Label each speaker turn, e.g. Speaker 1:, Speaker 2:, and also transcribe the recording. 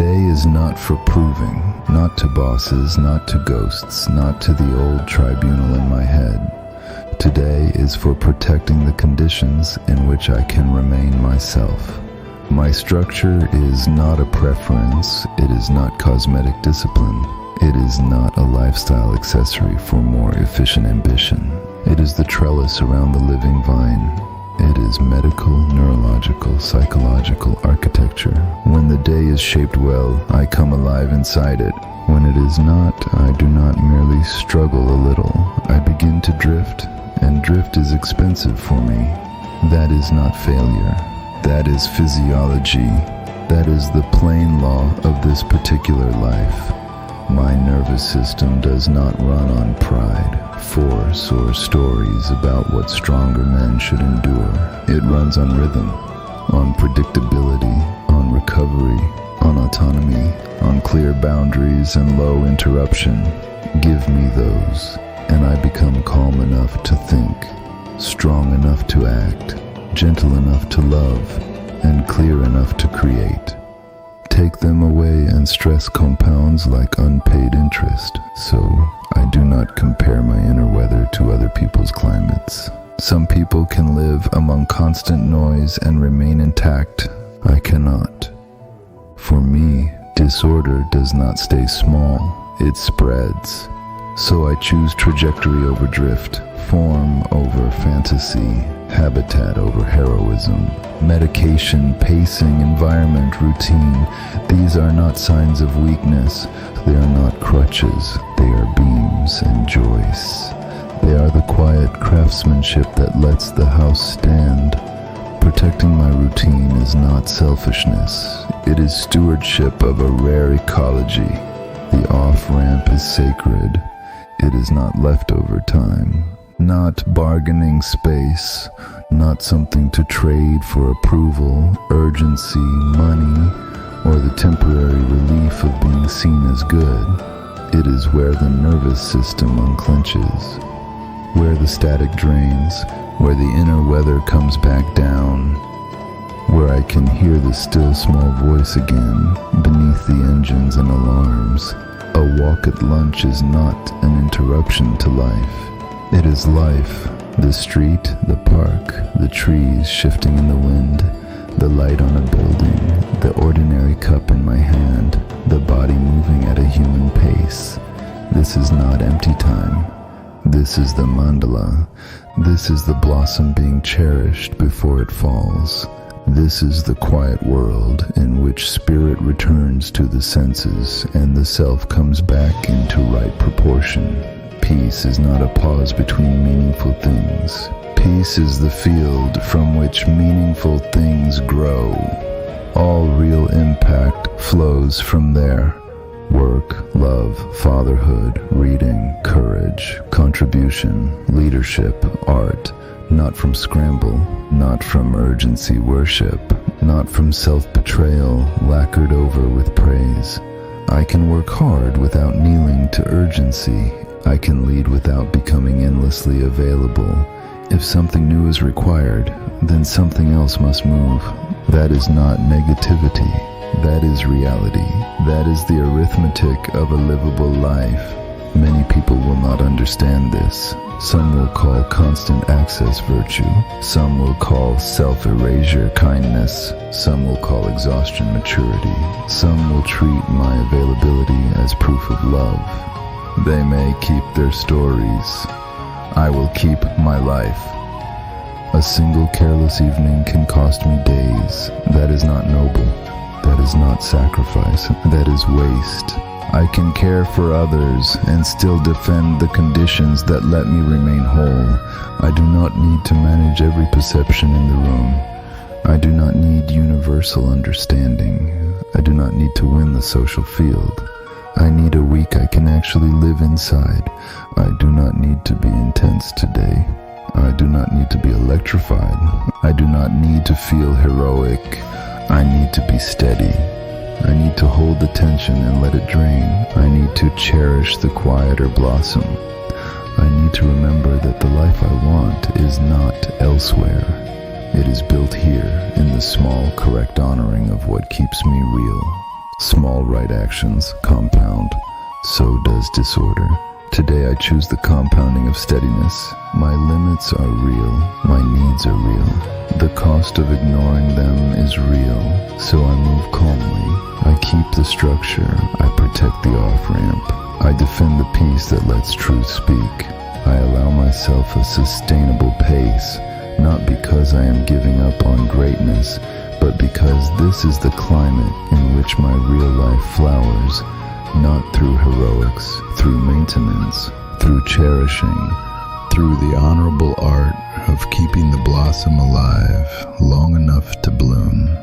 Speaker 1: Today is not for proving, not to bosses, not to ghosts, not to the old tribunal in my head. Today is for protecting the conditions in which I can remain myself. My structure is not a preference, it is not cosmetic discipline, it is not a lifestyle accessory for more efficient ambition. It is the trellis around the living vine. It is medical, neurological, psychological architecture. When the day is shaped well, I come alive inside it. When it is not, I do not merely struggle a little. I begin to drift, and drift is expensive for me. That is not failure. That is physiology. That is the plain law of this particular life. My nervous system does not run on pride, force, or stories about what stronger men should endure. It runs on rhythm, on predictability, on recovery, on autonomy, on clear boundaries and low interruption. Give me those, and I become calm enough to think, strong enough to act, gentle enough to love, and clear enough to create. Take them away and stress compounds like unpaid interest, so I do not compare my inner weather to other people's climates. Some people can live among constant noise and remain intact. I cannot. For me, disorder does not stay small, it spreads. So I choose trajectory over drift, form over fantasy, habitat over heroism, medication, pacing, environment, routine. These are not signs of weakness. They are not crutches. They are beams and joists. They are the quiet craftsmanship that lets the house stand. Protecting my routine is not selfishness. It is stewardship of a rare ecology. The off-ramp is sacred. It is not leftover time, not bargaining space, not something to trade for approval, urgency, money, or the temporary relief of being seen as good. It is where the nervous system unclenches, where the static drains, where the inner weather comes back down, where I can hear the still small voice again beneath the engines and alarms. A walk at lunch is not an interruption to life. It is life. The street, the park, the trees shifting in the wind, the light on a building, the ordinary cup in my hand, the body moving at a human pace. This is not empty time. This is the mandala. This is the blossom being cherished before it falls. This is the quiet world in which spirit returns to the senses and the self comes back into right proportion. Peace is not a pause between meaningful things. Peace is the field from which meaningful things grow. All real impact flows from there. Work, love, fatherhood, reading, courage, contribution, leadership, art. Not from scramble, not from urgency worship, not from self-betrayal lacquered over with praise. I can work hard without kneeling to urgency. I can lead without becoming endlessly available. If something new is required, then something else must move. That is not negativity. That is reality. That is the arithmetic of a livable life. Many people will not understand this. Some will call constant access virtue. Some will call self-erasure kindness. Some will call exhaustion maturity. Some will treat my availability as proof of love. They may keep their stories. I will keep my life. A single careless evening can cost me days. That is not noble. That is not sacrifice. That is waste. I can care for others and still defend the conditions that let me remain whole. I do not need to manage every perception in the room. I do not need universal understanding. I do not need to win the social field. I need a week I can actually live inside. I do not need to be intense today. I do not need to be electrified. I do not need to feel heroic. I need to be steady. I need to hold the tension and let it drain. I need to cherish the quieter blossom. I need to remember that the life I want is not elsewhere. It is built here in the small, correct honoring of what keeps me real. Small right actions compound, so does disorder. Today I choose the compounding of steadiness. My limits are real, my needs are real. The cost of ignoring them is real, so I move calmly. I keep the structure, I protect the off-ramp. I defend the peace that lets truth speak. I allow myself a sustainable pace, not because I am giving up on greatness, but because this is the climate in which my real life flowers, not through heroics, through maintenance, through cherishing, through the honorable art of keeping the blossom alive long enough to bloom.